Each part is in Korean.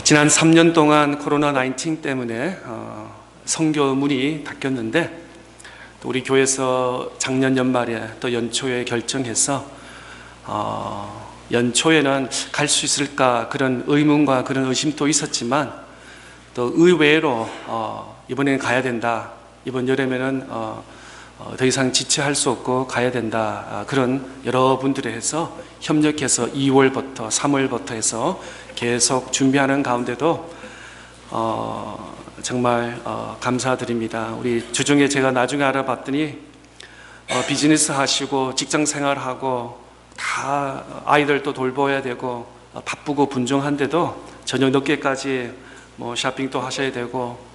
지난 3년 동안 코로나19 때문에 선교 문이 닫혔는데 또 우리 교회에서 작년 연말에 또 연초에 결정해서 연초에는 갈 수 있을까 그런 의문과 그런 의심도 있었지만 또 의외로 이번에는 가야 된다. 이번 여름에는 더 이상 지체할 수 없고 가야 된다. 그런 여러분들에 해서 협력해서 2월부터 3월부터 해서 계속 준비하는 가운데도 정말 감사드립니다. 우리 주중에 제가 나중에 알아봤더니 비즈니스 하시고 직장 생활하고 다 아이들도 돌봐야 되고 바쁘고 분주한데도 저녁 늦게까지 뭐 쇼핑도 하셔야 되고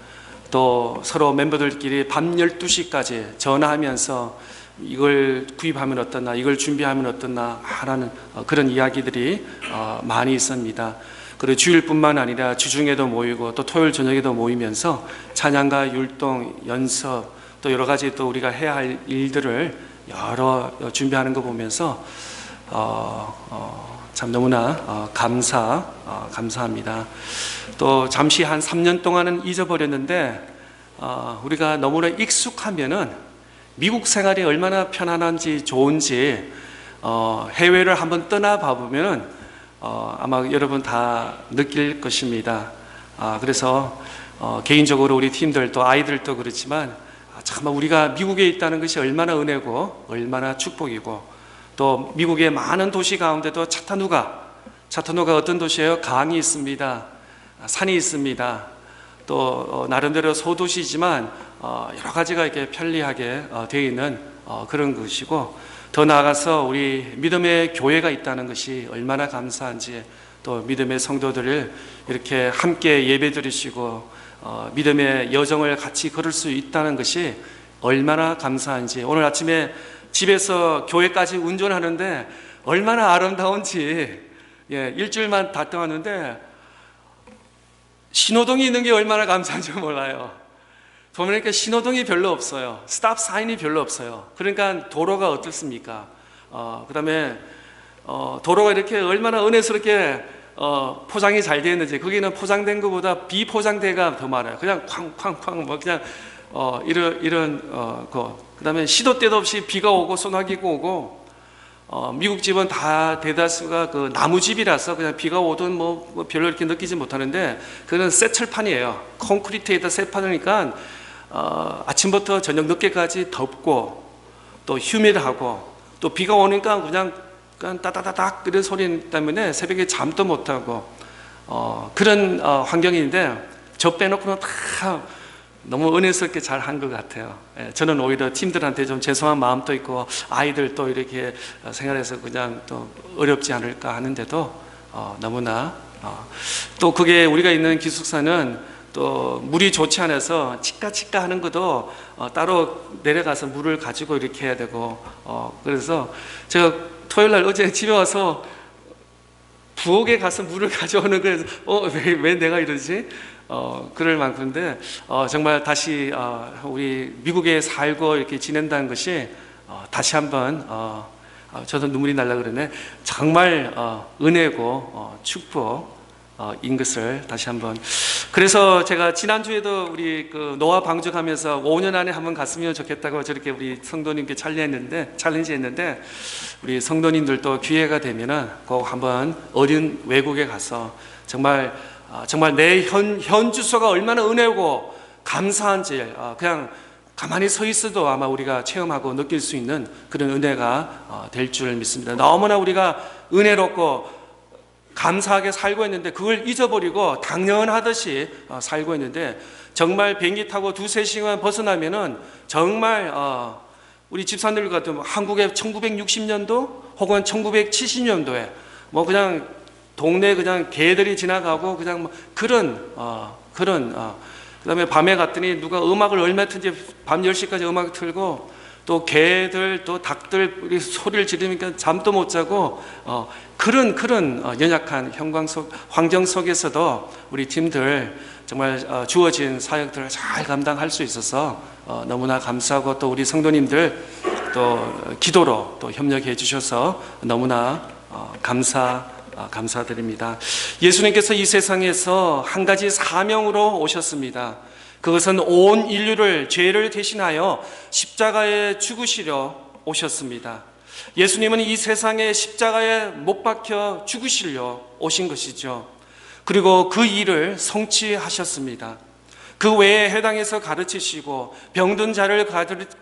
또 서로 멤버들끼리 밤 12시까지 전화하면서 이걸 구입하면 어떠나 이걸 준비하면 어떠나 하라는 그런 이야기들이 많이 있습니다. 그리고 주일뿐만 아니라 주중에도 모이고 또 토요일 저녁에도 모이면서 찬양가 율동 연습 또 여러 가지 또 우리가 해야 할 일들을 여러 준비하는 거 보면서 참 너무나 감사합니다. 또 잠시 한 3년 동안은 잊어버렸는데 우리가 너무나 익숙하면은 미국 생활이 얼마나 편안한지 좋은지 해외를 한번 떠나봐 보면은 아마 여러분 다 느낄 것입니다. 그래서 개인적으로 우리 팀들 또 아이들도 그렇지만 정말 우리가 미국에 있다는 것이 얼마나 은혜고 얼마나 축복이고 또 미국의 많은 도시 가운데도 차타누가 어떤 도시예요? 강이 있습니다. 산이 있습니다. 또 나름대로 소도시지만 여러 가지가 이렇게 편리하게 되어 있는 그런 것이고 더 나아가서 우리 믿음의 교회가 있다는 것이 얼마나 감사한지 또 믿음의 성도들을 이렇게 함께 예배 드리시고 믿음의 여정을 같이 걸을 수 있다는 것이 얼마나 감사한지 오늘 아침에 집에서 교회까지 운전하는데 얼마나 아름다운지 일주일만 갔다 왔는데 신호등이 있는 게 얼마나 감사한지 몰라요. 보니까 신호등이 별로 없어요. 스탑 사인이 별로 없어요. 그러니까 도로가 어떻습니까? 그 다음에 도로가 이렇게 얼마나 은혜스럽게 포장이 잘 되어 있는지 거기는 포장된 것보다 비포장대가 더 많아요. 그냥 쾅쾅쾅 뭐 그냥 이런 거. 그 다음에 시도 때도 없이 비가 오고 소나기가 오고 미국 집은 다 대다수가 그 나무집이라서 그냥 비가 오든 뭐 별로 이렇게 느끼지 못하는데 그는 새 철판이에요. 콘크리트에다 새 판이니까 아침부터 저녁 늦게까지 덥고 또 휴밀하고 또 비가 오니까 그냥 따다다닥 그런 소리 때문에 새벽에 잠도 못하고 그런 환경인데 저 빼놓고는 다 너무 은혜스럽게 잘 한 것 같아요. 저는 오히려 팀들한테 좀 죄송한 마음도 있고 아이들 또 이렇게 생활해서 그냥 또 어렵지 않을까 하는데도 너무나 또 그게 우리가 있는 기숙사는 또 물이 좋지 않아서 치까 하는 것도 따로 내려가서 물을 가지고 이렇게 해야 되고 그래서 제가 토요일 날 어제 집에 와서 부엌에 가서 물을 가져오는 거에서 왜 내가 이러지? 그럴 만큼인데 정말 다시 우리 미국에 살고 이렇게 지낸다는 것이 다시 한번 저도 눈물이 날라 그러네. 정말 은혜고 축복인 것을 다시 한번. 그래서 제가 지난주에도 우리 그 노아 방족하면서 5년 안에 한번 갔으면 좋겠다고 저렇게 우리 성도님께 챌린지했는데 우리 성도님들도 기회가 되면은 꼭 한번 어린 외국에 가서 정말 내 현 주소가 얼마나 은혜고 감사한지 그냥 가만히 서 있어도 아마 우리가 체험하고 느낄 수 있는 그런 은혜가 될 줄 믿습니다. 너무나 우리가 은혜롭고 감사하게 살고 있는데 그걸 잊어버리고 당연하듯이 살고 있는데 정말 비행기 타고 2-3시간 벗어나면은 정말 우리 집사님들 같으면 한국의 1960년도 혹은 1970년도에 뭐 그냥 동네 그냥 개들이 지나가고 그냥 뭐 그런 그다음에 밤에 갔더니 누가 음악을 얼마 틀지 밤 10시까지 음악 틀고 또 개들 또 닭들 소리를 지르니까 잠도 못 자고 그런 연약한 환경 속에서도 우리 팀들 정말 주어진 사역들을 잘 감당할 수 있어서 너무나 감사하고 또 우리 성도님들 또 기도로 또 협력해 주셔서 너무나 감사합니다. 감사드립니다. 예수님께서 이 세상에서 한 가지 사명으로 오셨습니다. 그것은 온 인류를 죄를 대신하여 십자가에 죽으시려 오셨습니다. 예수님은 이 세상에 십자가에 못 박혀 죽으시려 오신 것이죠. 그리고 그 일을 성취하셨습니다. 그 외에 해당에서 가르치시고 병든 자를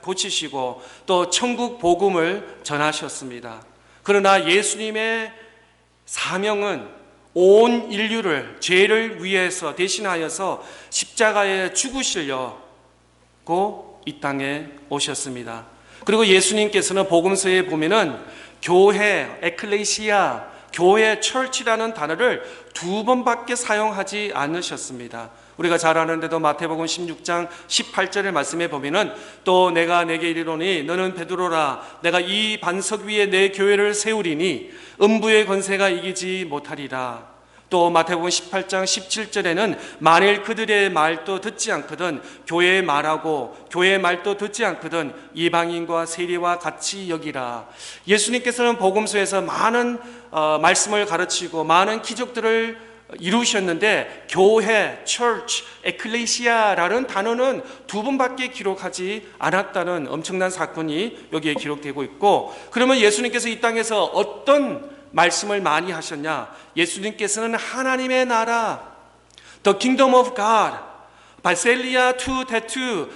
고치시고 또 천국 복음을 전하셨습니다. 그러나 예수님의 사명은 온 인류를 죄를 위해서 대신하여서 십자가에 죽으시려고 이 땅에 오셨습니다. 그리고 예수님께서는 복음서에 보면은 교회, 에클레시아, 교회, 철치라는 단어를 2번밖에 사용하지 않으셨습니다. 우리가 잘 아는데도 마태복음 16장 18절의 말씀에 보면은 또 내가 내게 이르노니 너는 베드로라 내가 이 반석 위에 내 교회를 세우리니 음부의 권세가 이기지 못하리라. 또 마태복음 18장 17절에는 만일 그들의 말도 듣지 않거든 교회의 말하고 교회의 말도 듣지 않거든 이방인과 세리와 같이 여기라. 예수님께서는 복음서에서 많은 말씀을 가르치고 많은 기적들을 이루셨는데 교회, church, ecclesia라는 단어는 2번밖에 기록하지 않았다는 엄청난 사건이 여기에 기록되고 있고, 그러면 예수님께서 이 땅에서 어떤 말씀을 많이 하셨냐? 예수님께서는 하나님의 나라, the kingdom of God, 바셀리아 투 데투,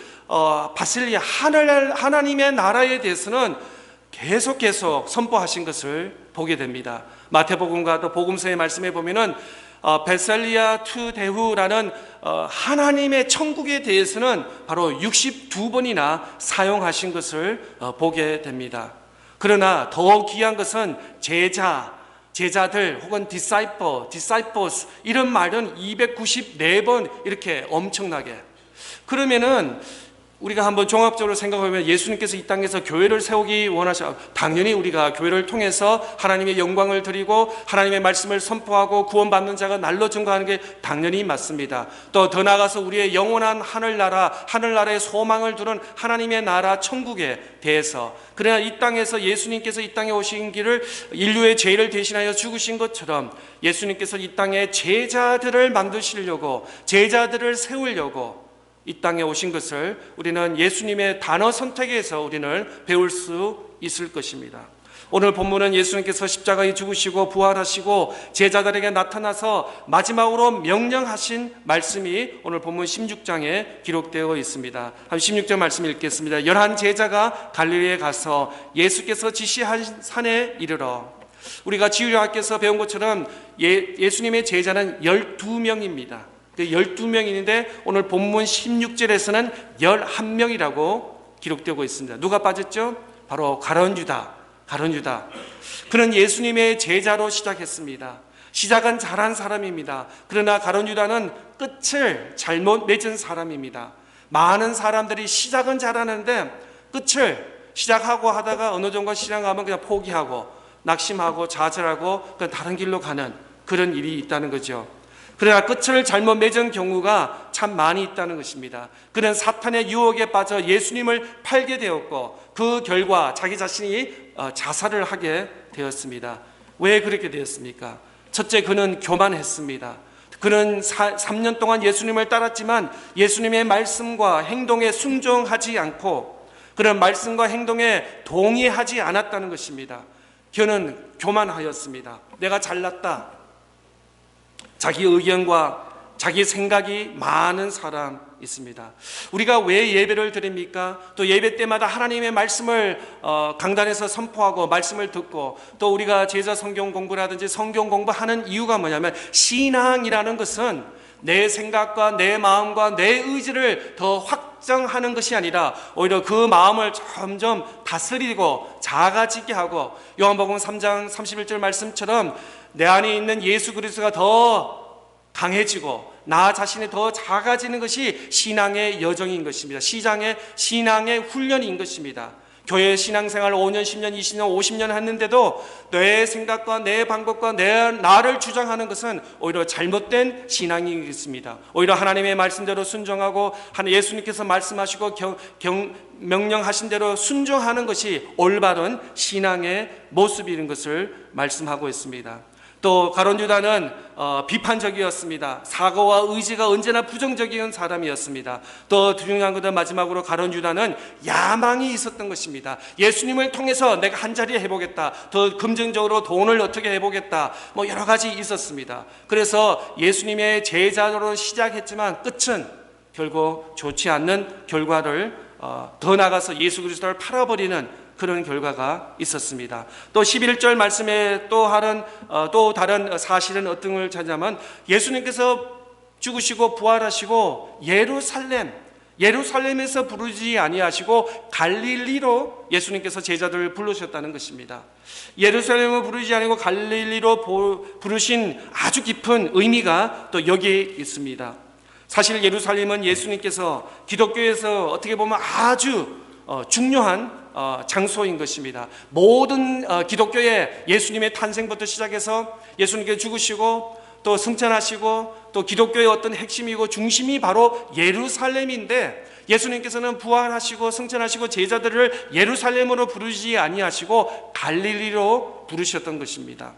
바셀리아 하나님의 나라에 대해서는 계속 선포하신 것을 보게 됩니다. 마태복음과 또 복음서의 말씀에 보면은 베살리아 투 데후라는 하나님의 천국에 대해서는 바로 62번이나 사용하신 것을 보게 됩니다. 그러나 더 귀한 것은 제자들 혹은 disciples 이런 말은 294번 이렇게 엄청나게. 그러면은 우리가 한번 종합적으로 생각하면 예수님께서 이 땅에서 교회를 세우기 원하셔. 당연히 우리가 교회를 통해서 하나님의 영광을 드리고 하나님의 말씀을 선포하고 구원받는 자가 날로 증가하는 게 당연히 맞습니다. 또 더 나아가서 우리의 영원한 하늘나라의 소망을 두는 하나님의 나라 천국에 대해서, 그러나 이 땅에서 예수님께서 이 땅에 오신 길을 인류의 죄를 대신하여 죽으신 것처럼 예수님께서 이 땅에 제자들을 만드시려고, 제자들을 세우려고 이 땅에 오신 것을 우리는 예수님의 단어 선택에서 우리는 배울 수 있을 것입니다. 오늘 본문은 예수님께서 십자가에 죽으시고 부활하시고 제자들에게 나타나서 마지막으로 명령하신 말씀이 오늘 본문 16장에 기록되어 있습니다. 한 16절 말씀 읽겠습니다. 11 제자가 갈릴리에 가서 예수께서 지시한 산에 이르러. 우리가 지휘학에서 배운 것처럼 예수님의 제자는 12명입니다. 12명인데 오늘 본문 16절에서는 11명이라고 기록되고 있습니다. 누가 빠졌죠? 바로 가룟 유다. 그는 예수님의 제자로 시작했습니다. 시작은 잘한 사람입니다. 그러나 가룟 유다는 끝을 잘못 맺은 사람입니다. 많은 사람들이 시작은 잘하는데 끝을 시작하고 하다가 어느 정도 시작하면 그냥 포기하고 낙심하고 좌절하고 그냥 다른 길로 가는 그런 일이 있다는 거죠. 그러나 끝을 잘못 맺은 경우가 참 많이 있다는 것입니다. 그는 사탄의 유혹에 빠져 예수님을 팔게 되었고 그 결과 자기 자신이 자살을 하게 되었습니다. 왜 그렇게 되었습니까? 첫째, 그는 교만했습니다. 그는 3년 동안 예수님을 따랐지만 예수님의 말씀과 행동에 순종하지 않고 그런 말씀과 행동에 동의하지 않았다는 것입니다. 그는 교만하였습니다. 내가 잘났다. 자기 의견과 자기 생각이 많은 사람 있습니다. 우리가 왜 예배를 드립니까? 또 예배 때마다 하나님의 말씀을 강단에서 선포하고 말씀을 듣고 또 우리가 제자 성경 공부라든지 성경 공부하는 이유가 뭐냐면 신앙이라는 것은 내 생각과 내 마음과 내 의지를 더 확정하는 것이 아니라 오히려 그 마음을 점점 다스리고 작아지게 하고 요한복음 3장 31절 말씀처럼 내 안에 있는 예수 그리스도가 더 강해지고 나 자신이 더 작아지는 것이 신앙의 여정인 것입니다. 신앙의 훈련인 것입니다. 교회 신앙생활 5년, 10년, 20년, 50년 했는데도 내 생각과 내 방법과 나를 주장하는 것은 오히려 잘못된 신앙이겠습니다. 오히려 하나님의 말씀대로 순종하고 예수님께서 말씀하시고 명령하신 대로 순종하는 것이 올바른 신앙의 모습인 것을 말씀하고 있습니다. 또 가룟 유다는 비판적이었습니다. 사고와 의지가 언제나 부정적인 사람이었습니다. 또 중요한 것은 마지막으로 가룟 유다는 야망이 있었던 것입니다. 예수님을 통해서 내가 한 자리 해보겠다, 더 금전적으로 돈을 어떻게 해보겠다, 여러 가지 있었습니다. 그래서 예수님의 제자로 시작했지만 끝은 결국 좋지 않는 결과를 더 나아가서 예수 그리스도를 팔아버리는 그런 결과가 있었습니다. 또 11절 말씀에 또 다른 사실은 어떤 걸 찾냐면 예수님께서 죽으시고 부활하시고 예루살렘에서 부르지 아니하시고 갈릴리로 예수님께서 제자들을 부르셨다는 것입니다. 예루살렘을 부르지 아니고 갈릴리로 부르신 아주 깊은 의미가 또 여기에 있습니다. 사실 예루살렘은 예수님께서 기독교에서 어떻게 보면 아주 중요한 장소인 것입니다. 모든 기독교의 예수님의 탄생부터 시작해서 예수님께서 죽으시고 또 승천하시고 또 기독교의 어떤 핵심이고 중심이 바로 예루살렘인데, 예수님께서는 부활하시고 승천하시고 제자들을 예루살렘으로 부르지 아니하시고 갈릴리로 부르셨던 것입니다.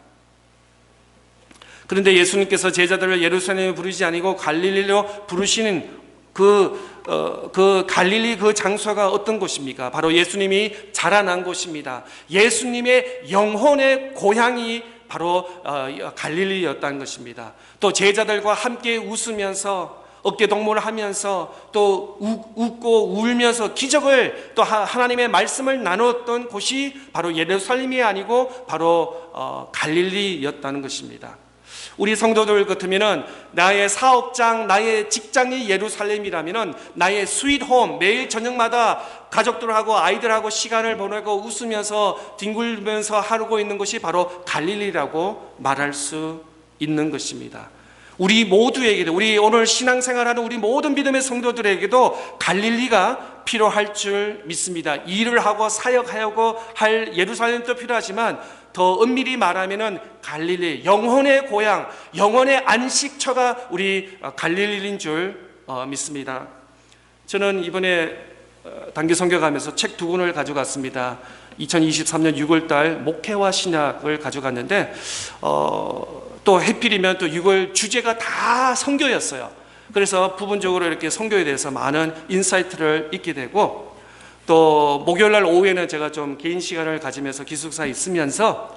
그런데 예수님께서 제자들을 예루살렘에 부르지 아니고 갈릴리로 부르시는 그 갈릴리 그 장소가 어떤 곳입니까? 바로 예수님이 자라난 곳입니다. 예수님의 영혼의 고향이 바로 갈릴리였다는 것입니다. 또 제자들과 함께 웃으면서 어깨동무를 하면서 또 웃고 울면서 기적을 또 하나님의 말씀을 나눴던 곳이 바로 예루살렘이 아니고 바로 갈릴리였다는 것입니다. 우리 성도들 같으면은 나의 사업장, 나의 직장이 예루살렘이라면은 나의 스윗홈, 매일 저녁마다 가족들하고 아이들하고 시간을 보내고 웃으면서 뒹굴면서 하고 있는 것이 바로 갈릴리라고 말할 수 있는 것입니다. 우리 모두에게도, 우리 오늘 신앙생활하는 우리 모든 믿음의 성도들에게도 갈릴리가 필요할 줄 믿습니다. 일을 하고 사역하고 할 예루살렘도 필요하지만 더 엄밀히 말하면은 갈릴리, 영혼의 고향, 영혼의 안식처가 우리 갈릴리인 줄 믿습니다. 저는 이번에 단기 선교 가면서 책 2권을 가져갔습니다. 2023년 6월달 목회와 신약을 가져갔는데 또 해필이면 또 6월 주제가 다 선교였어요. 그래서 부분적으로 이렇게 선교에 대해서 많은 인사이트를 잊게 되고, 또 목요일날 오후에는 제가 좀 개인 시간을 가지면서 기숙사에 있으면서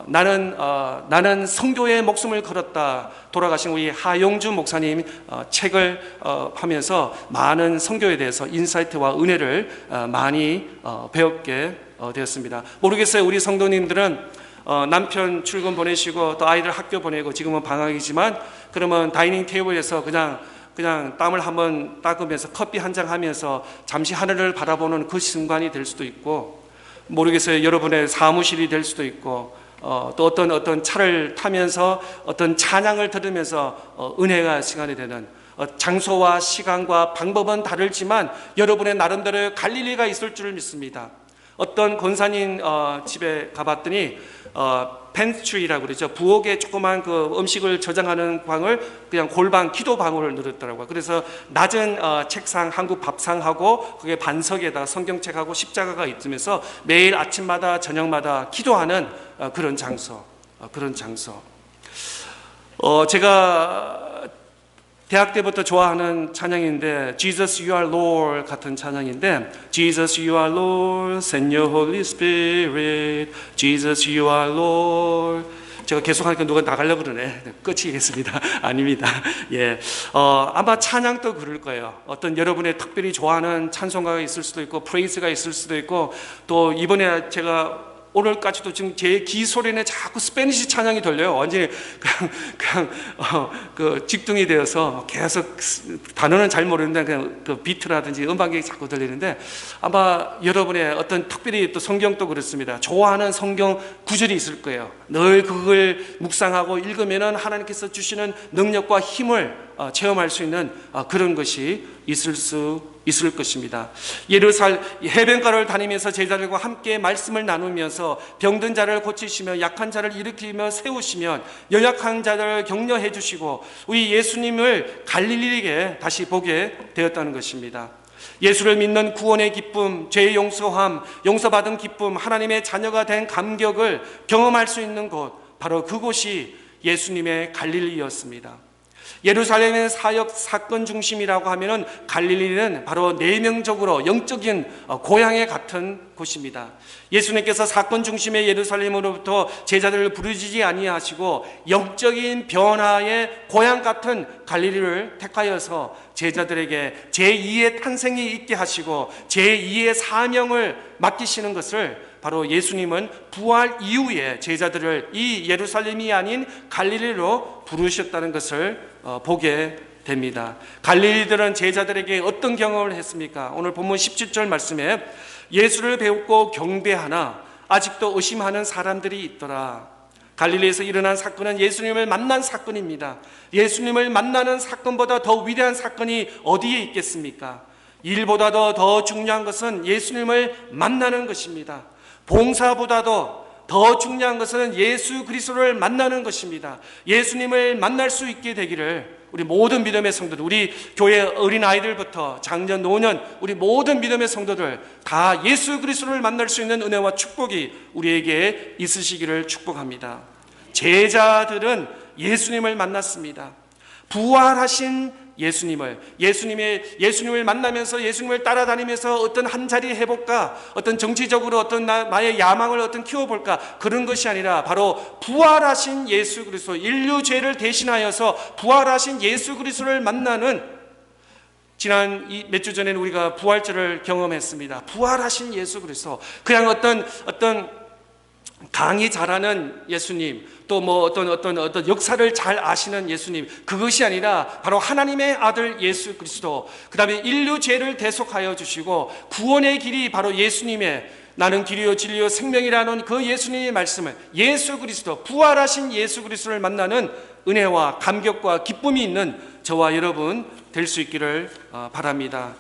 나는 선교에 목숨을 걸었다, 돌아가신 우리 하용주 목사님 책을 하면서 많은 선교에 대해서 인사이트와 은혜를 많이 배웠게 되었습니다. 모르겠어요, 우리 성도님들은 남편 출근 보내시고 또 아이들 학교 보내고 지금은 방학이지만 그러면 다이닝 테이블에서 그냥 땀을 한번 닦으면서 커피 한 잔 하면서 잠시 하늘을 바라보는 그 순간이 될 수도 있고, 모르겠어요, 여러분의 사무실이 될 수도 있고, 또 어떤 차를 타면서 어떤 찬양을 들으면서 은혜가 시간이 되는 장소와 시간과 방법은 다르지만 여러분의 나름대로 갈릴리가 있을 줄 믿습니다. 어떤 권사님 집에 가봤더니 펜트리라고 그러죠. 부엌에 조그만 그 음식을 저장하는 방을 그냥 골방, 기도방으로 늘었더라고요. 그래서 낮은 책상, 한국 밥상하고 그게 반석에다 성경책하고 십자가가 있으면서 매일 아침마다 저녁마다 기도하는 그런 장소. 제가 대학 때부터 좋아하는 찬양인데 Jesus You Are Lord 같은 찬양인데, Jesus You Are Lord, Send Your Holy Spirit, Jesus You Are Lord. 제가 계속하니까 누가 나가려고 그러네. 끝이겠습니다. 아닙니다. 예, 아마 찬양도 그럴 거예요. 어떤 여러분의 특별히 좋아하는 찬송가가 있을 수도 있고 프레이즈가 있을 수도 있고, 또 이번에 제가 오늘까지도 지금 제 귀 소리에 자꾸 스페니시 찬양이 들려요. 완전히 그 직둥이 되어서 계속 단어는 잘 모르는데 그냥 그 비트라든지 음악이 자꾸 들리는데, 아마 여러분의 어떤 특별히 또 성경도 그렇습니다. 좋아하는 성경 구절이 있을 거예요. 늘 그걸 묵상하고 읽으면은 하나님께서 주시는 능력과 힘을 체험할 수 있는 그런 것이 있을 것입니다. 해변가를 다니면서 제자들과 함께 말씀을 나누면서 병든 자를 고치시며 약한 자를 일으키며 세우시며 연약한 자를 격려해 주시고 우리 예수님을 갈릴리에 다시 보게 되었다는 것입니다. 예수를 믿는 구원의 기쁨, 죄의 용서함, 용서받은 기쁨, 하나님의 자녀가 된 감격을 경험할 수 있는 곳, 바로 그곳이 예수님의 갈릴리였습니다. 예루살렘의 사역 사건 중심이라고 하면은 갈릴리는 바로 내면적으로 영적인 고향에 같은 곳입니다. 예수님께서 사건 중심의 예루살렘으로부터 제자들을 부르시지 아니하시고 영적인 변화의 고향 같은 갈릴리를 택하여서 제자들에게 제2의 탄생이 있게 하시고 제2의 사명을 맡기시는 것을 바로 예수님은 부활 이후에 제자들을 이 예루살렘이 아닌 갈릴리로 부르셨다는 것을 보게 됩니다. 갈릴리들은 제자들에게 어떤 경험을 했습니까? 오늘 본문 17절 말씀에 예수를 배웠고 경배하나 아직도 의심하는 사람들이 있더라. 갈릴리에서 일어난 사건은 예수님을 만난 사건입니다. 예수님을 만나는 사건보다 더 위대한 사건이 어디에 있겠습니까? 일보다도 더 중요한 것은 예수님을 만나는 것입니다. 봉사보다도 더 중요한 것은 예수 그리스도를 만나는 것입니다. 예수님을 만날 수 있게 되기를 우리 모든 믿음의 성도들, 우리 교회 어린아이들부터 장년, 노년, 우리 모든 믿음의 성도들 다 예수 그리스도를 만날 수 있는 은혜와 축복이 우리에게 있으시기를 축복합니다. 제자들은 예수님을 만났습니다. 부활하신 예수님을 만나면서 예수님을 따라다니면서 어떤 한 자리 해볼까, 어떤 정치적으로 어떤 나의 야망을 어떤 키워볼까, 그런 것이 아니라 바로 부활하신 예수 그리스도, 인류 죄를 대신하여서 부활하신 예수 그리스도를 만나는, 지난 몇 주 전에는 우리가 부활절을 경험했습니다. 부활하신 예수 그리스도, 그냥 어떤 강의 잘하는 예수님, 또 뭐 어떤 역사를 잘 아시는 예수님, 그것이 아니라 바로 하나님의 아들 예수 그리스도, 그 다음에 인류 죄를 대속하여 주시고 구원의 길이 바로 예수님의 나는 길이요 진리요 생명이라는 그 예수님의 말씀을, 예수 그리스도, 부활하신 예수 그리스도를 만나는 은혜와 감격과 기쁨이 있는 저와 여러분 될 수 있기를 바랍니다.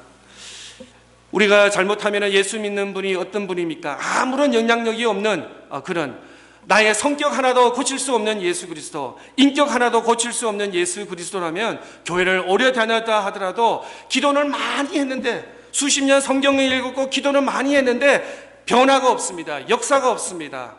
우리가 잘못하면 예수 믿는 분이 어떤 분입니까? 아무런 영향력이 없는 그런, 나의 성격 하나도 고칠 수 없는 예수 그리스도, 인격 하나도 고칠 수 없는 예수 그리스도라면 교회를 오래 다녔다 하더라도 기도는 많이 했는데, 수십 년 성경을 읽었고 기도는 많이 했는데 변화가 없습니다. 역사가 없습니다.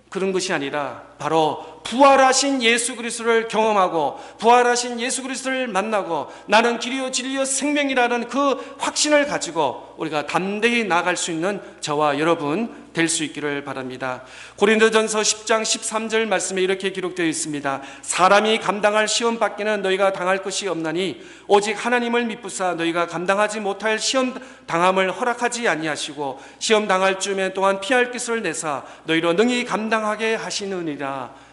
그런 것이 아니라 바로 부활하신 예수 그리스도를 경험하고 부활하신 예수 그리스도를 만나고 나는 길이요 진리요 생명이라는 그 확신을 가지고 우리가 담대히 나아갈 수 있는 저와 여러분 될 수 있기를 바랍니다. 고린도전서 10장 13절 말씀에 이렇게 기록되어 있습니다. 사람이 감당할 시험 밖에는 너희가 당할 것이 없나니 오직 하나님을 믿부사 너희가 감당하지 못할 시험 당함을 허락하지 아니하시고 시험 당할 쯤에 또한 피할 것을 내사 너희로 능히 감당하게 하시느니라.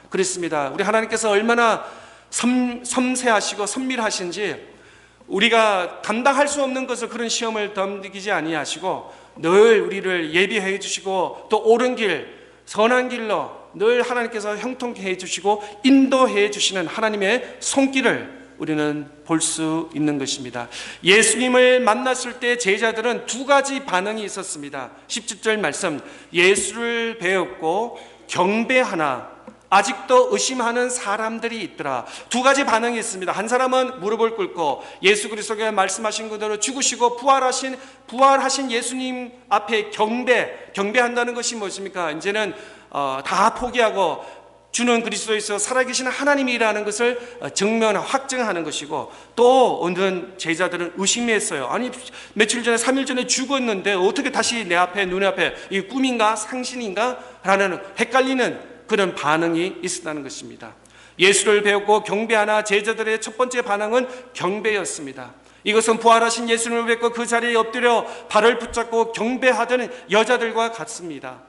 그렇습니다. 우리 하나님께서 얼마나 섬세하시고 선밀하신지, 우리가 감당할 수 없는 것을, 그런 시험을 덤비지 아니하시고 늘 우리를 예비해 주시고 또 옳은 길, 선한 길로 늘 하나님께서 형통케 해 주시고 인도해 주시는 하나님의 손길을 우리는 볼 수 있는 것입니다. 예수님을 만났을 때 제자들은 두 가지 반응이 있었습니다. 17절 말씀, 예수를 배웠고 경배하나 아직도 의심하는 사람들이 있더라. 두 가지 반응이 있습니다. 한 사람은 무릎을 꿇고 예수 그리스도가 말씀하신 그대로 죽으시고 부활하신 예수님 앞에 경배한다는 것이 무엇입니까? 이제는 다 포기하고 주는 그리스도에서 살아계신 하나님이라는 것을 확증하는 것이고, 또 어떤 제자들은 의심했어요. 아니 며칠 전에 3일 전에 죽었는데 어떻게 다시 내 앞에, 눈에 앞에, 이 꿈인가 상신인가 라는 헷갈리는 그런 반응이 있었다는 것입니다. 예수를 배웠고 경배하나 제자들의 첫 번째 반응은 경배였습니다. 이것은 부활하신 예수님을 뵙고 그 자리에 엎드려 발을 붙잡고 경배하던 여자들과 같습니다.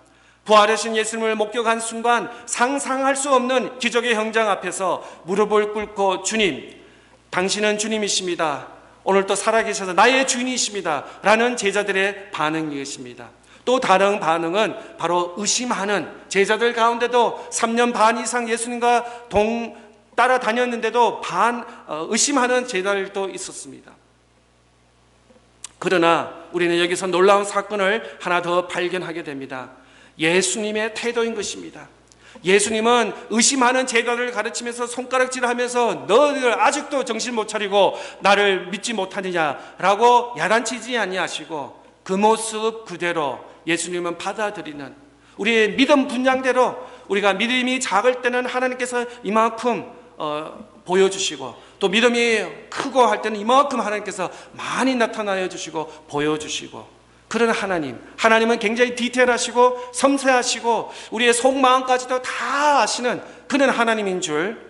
부활하신 예수님을 목격한 순간 상상할 수 없는 기적의 현장 앞에서 무릎을 꿇고 주님, 당신은 주님이십니다. 오늘 또 살아계셔서 나의 주인이십니다. 라는 제자들의 반응이었습니다. 또 다른 반응은 바로 의심하는, 제자들 가운데도 3년 반 이상 예수님과 따라다녔는데도 의심하는 제자들도 있었습니다. 그러나 우리는 여기서 놀라운 사건을 하나 더 발견하게 됩니다. 예수님의 태도인 것입니다. 예수님은 의심하는 제자들을 가르치면서 손가락질하면서 너희들 아직도 정신 못 차리고 나를 믿지 못하느냐라고 야단치지 아니하시고 그 모습 그대로 예수님은 받아들이는, 우리의 믿음 분량대로 우리가 믿음이 작을 때는 하나님께서 이만큼 보여주시고, 또 믿음이 크고 할 때는 이만큼 하나님께서 많이 나타나여 주시고 보여주시고, 그런 하나님은 굉장히 디테일하시고 섬세하시고 우리의 속마음까지도 다 아시는 그런 하나님인 줄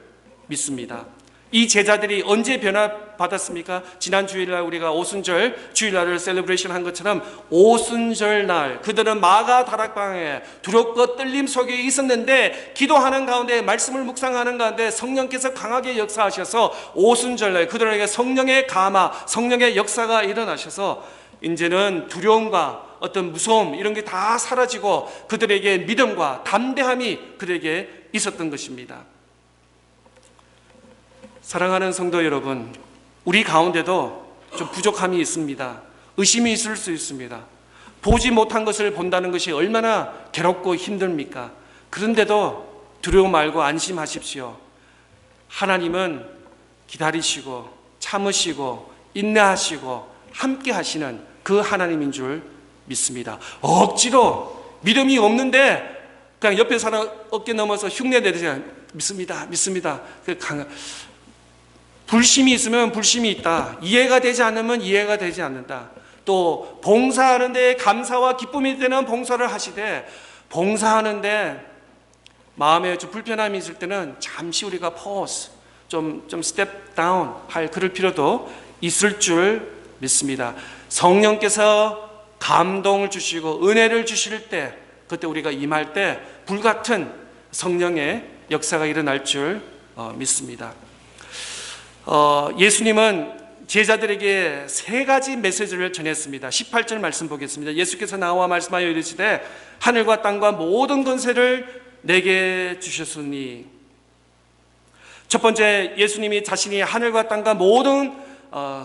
믿습니다. 이 제자들이 언제 변화받았습니까? 지난 주일날 우리가 오순절 주일날을 셀러브레이션 한 것처럼 오순절 날 그들은 마가 다락방에 두렵고 떨림 속에 있었는데, 기도하는 가운데 말씀을 묵상하는 가운데 성령께서 강하게 역사하셔서 오순절 날 그들에게 성령의 감화, 성령의 역사가 일어나셔서 이제는 두려움과 어떤 무서움 이런 게 다 사라지고 그들에게 믿음과 담대함이 그들에게 있었던 것입니다. 사랑하는 성도 여러분, 우리 가운데도 좀 부족함이 있습니다. 의심이 있을 수 있습니다. 보지 못한 것을 본다는 것이 얼마나 괴롭고 힘듭니까? 그런데도 두려움 말고 안심하십시오. 하나님은 기다리시고 참으시고 인내하시고 함께 하시는 그 하나님인 줄 믿습니다. 억지로 믿음이 없는데 그냥 옆에 사람 어깨 넘어서 흉내 내듯이 믿습니다. 불심이 있으면 불심이 있다. 이해가 되지 않으면 이해가 되지 않는다. 또 봉사하는데 감사와 기쁨이 되는 봉사를 하시되, 봉사하는데 마음에 좀 불편함이 있을 때는 잠시 우리가 pause, 좀 step down 할 그럴 필요도 있을 줄 믿습니다. 성령께서 감동을 주시고 은혜를 주실 때, 그때 우리가 임할 때 불같은 성령의 역사가 일어날 줄 믿습니다. 예수님은 제자들에게 세 가지 메시지를 전했습니다. 18절 말씀 보겠습니다. 예수께서 나와 말씀하여 이르시되 하늘과 땅과 모든 권세를 내게 주셨으니. 첫 번째, 예수님이 자신이 하늘과 땅과 모든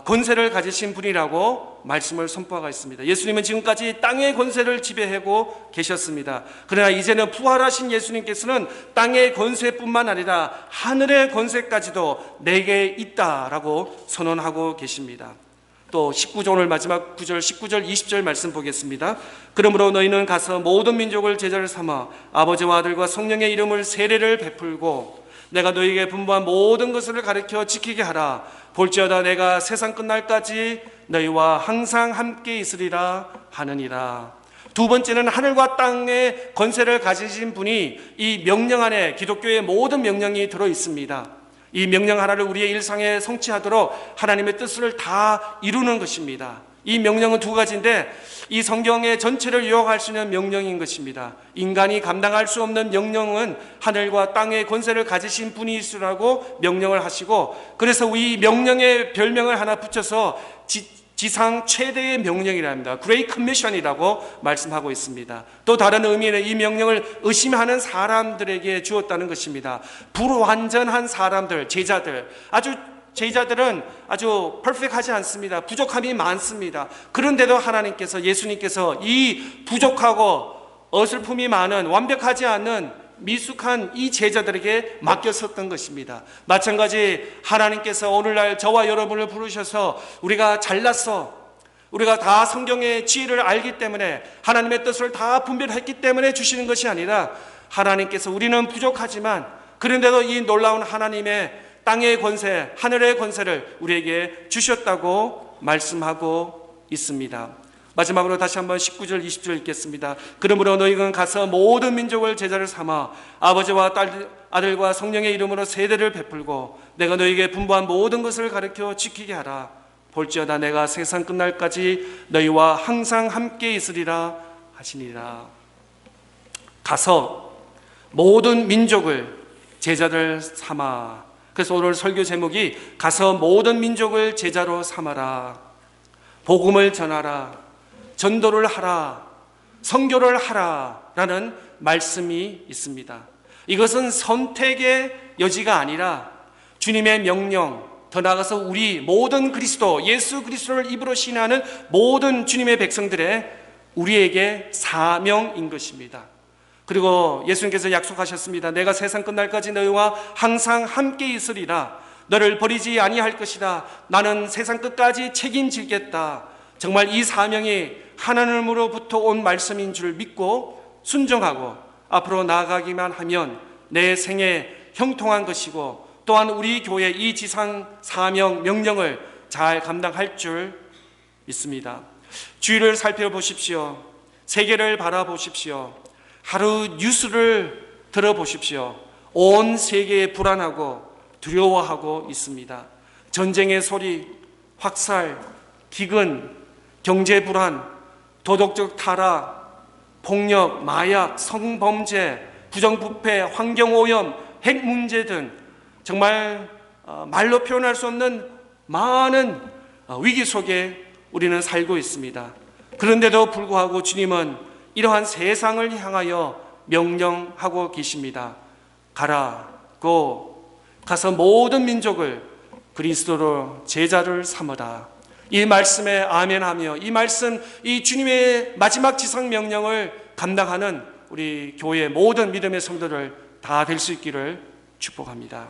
권세를 가지신 분이라고 말씀을 선포하고 있습니다. 예수님은 지금까지 땅의 권세를 지배하고 계셨습니다. 그러나 이제는 부활하신 예수님께서는 땅의 권세뿐만 아니라 하늘의 권세까지도 내게 있다라고 선언하고 계십니다. 또 19절, 오늘 마지막 9절, 19절, 20절 말씀 보겠습니다. 그러므로 너희는 가서 모든 민족을 제자를 삼아 아버지와 아들과 성령의 이름을 세례를 베풀고 내가 너희에게 분부한 모든 것을 가르쳐 지키게 하라. 볼지어다 내가 세상 끝날까지 너희와 항상 함께 있으리라 하느니라. 두 번째는 하늘과 땅의 권세를 가지신 분이 이 명령 안에 기독교의 모든 명령이 들어 있습니다. 이 명령 하나를 우리의 일상에 성취하도록 하나님의 뜻을 다 이루는 것입니다. 이 명령은 두 가지인데 이 성경의 전체를 요약할 수 있는 명령인 것입니다. 인간이 감당할 수 없는 명령은 하늘과 땅의 권세를 가지신 분이 있으라고 명령을 하시고, 그래서 이 명령의 별명을 하나 붙여서 지상 최대의 명령이랍니다. Great Commission이라고 말씀하고 있습니다. 또 다른 의미는 이 명령을 의심하는 사람들에게 주었다는 것입니다. 불완전한 사람들, 제자들은 아주 퍼펙트하지 않습니다. 부족함이 많습니다. 그런데도 하나님께서, 예수님께서 이 부족하고 어설픔이 많은 완벽하지 않은 미숙한 이 제자들에게 맡겼었던 것입니다. 마찬가지 하나님께서 오늘날 저와 여러분을 부르셔서 우리가 잘났어, 우리가 다 성경의 지혜를 알기 때문에 하나님의 뜻을 다 분별했기 때문에 주시는 것이 아니라, 하나님께서 우리는 부족하지만 그런데도 이 놀라운 하나님의 땅의 권세, 하늘의 권세를 우리에게 주셨다고 말씀하고 있습니다. 마지막으로 다시 한번 19절 20절 읽겠습니다. 그러므로 너희는 가서 모든 민족을 제자를 삼아 아버지와 아들과 성령의 이름으로 세례를 베풀고 내가 너희에게 분부한 모든 것을 가르쳐 지키게 하라. 볼지어다 내가 세상 끝날까지 너희와 항상 함께 있으리라 하시니라. 가서 모든 민족을 제자들 삼아. 그래서 오늘 설교 제목이 가서 모든 민족을 제자로 삼아라. 복음을 전하라. 전도를 하라. 선교를 하라. 라는 말씀이 있습니다. 이것은 선택의 여지가 아니라 주님의 명령, 더 나아가서 우리 모든 그리스도, 예수 그리스도를 입으로 신하는 모든 주님의 백성들의 우리에게 사명인 것입니다. 그리고 예수님께서 약속하셨습니다. 내가 세상 끝날까지 너희와 항상 함께 있으리라. 너를 버리지 아니할 것이다. 나는 세상 끝까지 책임지겠다. 정말 이 사명이 하나님으로부터 온 말씀인 줄 믿고 순종하고 앞으로 나아가기만 하면 내 생에 형통한 것이고, 또한 우리 교회 이 지상 사명 명령을 잘 감당할 줄 믿습니다. 주위를 살펴보십시오. 세계를 바라보십시오. 하루 뉴스를 들어보십시오. 온 세계에 불안하고 두려워하고 있습니다. 전쟁의 소리, 확살, 기근, 경제 불안, 도덕적 타락, 폭력, 마약, 성범죄, 부정부패, 환경오염, 핵 문제 등 정말 말로 표현할 수 없는 많은 위기 속에 우리는 살고 있습니다. 그런데도 불구하고 주님은 이러한 세상을 향하여 명령하고 계십니다. 가서 모든 민족을 그리스도로 제자를 삼으라. 이 말씀에 아멘하며 이 말씀, 이 주님의 마지막 지상 명령을 감당하는 우리 교회의 모든 믿음의 성도들 다 될 수 있기를 축복합니다.